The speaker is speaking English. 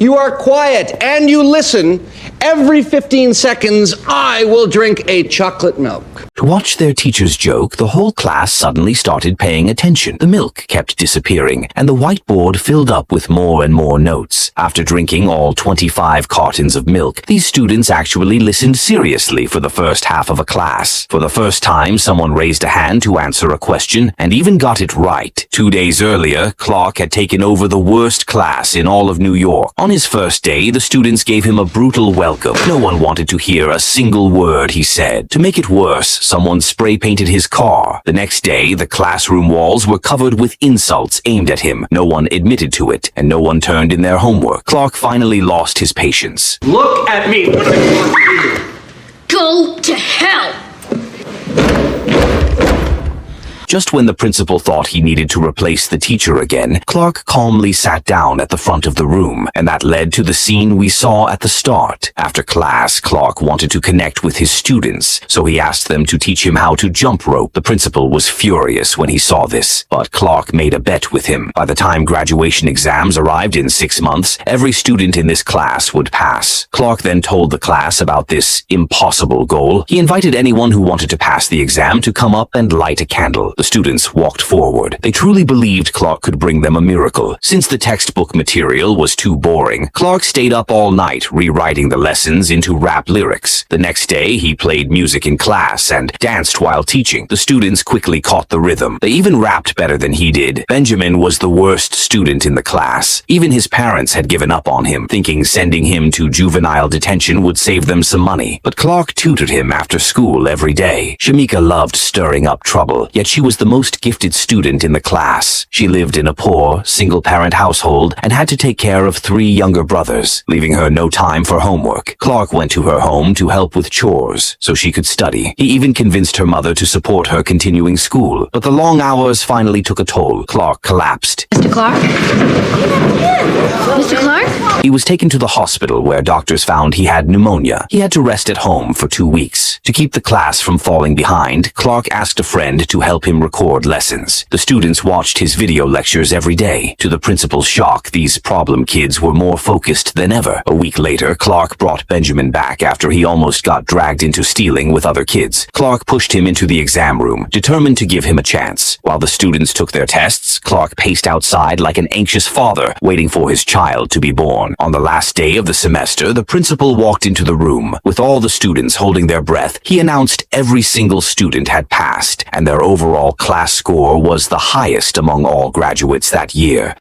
you are quiet, and you listen, every 15 seconds, I will drink a chocolate milk. To watch their teacher's joke, the whole class suddenly started paying attention. The milk kept disappearing, and the whiteboard filled up with more and more notes. After drinking all 25 cartons of milk, these students actually listened seriously for the first half of a class. For the first time, someone raised a hand to answer a question, and even got it right. 2 days earlier, Clark had taken over the worst class in all of New York. On his first day, the students gave him a brutal welcome. No one wanted to hear a single word he said. To make it worse, someone spray-painted his car. The next day, the classroom walls were covered with insults aimed at him. No one admitted to it, and no one turned in their homework. Clark finally lost his patience. Look at me! What do I want to do? Go to hell! Just when the principal thought he needed to replace the teacher again, Clark calmly sat down at the front of the room, and that led to the scene we saw at the start. After class, Clark wanted to connect with his students, so he asked them to teach him how to jump rope. The principal was furious when he saw this, but Clark made a bet with him. By the time graduation exams arrived in 6 months, every student in this class would pass. Clark then told the class about this impossible goal. He invited anyone who wanted to pass the exam to come up and light a candle. The students walked forward. They truly believed Clark could bring them a miracle. Since the textbook material was too boring, Clark stayed up all night rewriting the lessons into rap lyrics. The next day, he played music in class and danced while teaching. The students quickly caught the rhythm. They even rapped better than he did. Benjamin was the worst student in the class. Even his parents had given up on him, thinking sending him to juvenile detention would save them some money. But Clark tutored him after school every day. Shamika loved stirring up trouble, yet she was the most gifted student in the class. She lived in a poor, single-parent household and had to take care of 3 younger brothers, leaving her no time for homework. Clark went to her home to help with chores so she could study. He even convinced her mother to support her continuing school, but the long hours finally took a toll. Clark collapsed. Mr. Clark? Mr. Clark? He was taken to the hospital where doctors found he had pneumonia. He had to rest at home for 2 weeks. To keep the class from falling behind, Clark asked a friend to help him record lessons. The students watched his video lectures every day. To the principal's shock, these problem kids were more focused than ever. A week later, Clark brought Benjamin back after he almost got dragged into stealing with other kids. Clark pushed him into the exam room, determined to give him a chance. While the students took their tests, Clark paced outside like an anxious father, waiting for his child to be born. On the last day of the semester, the principal walked into the room. With all the students holding their breath, he announced every single student had passed, and their overall class score was the highest among all graduates that year.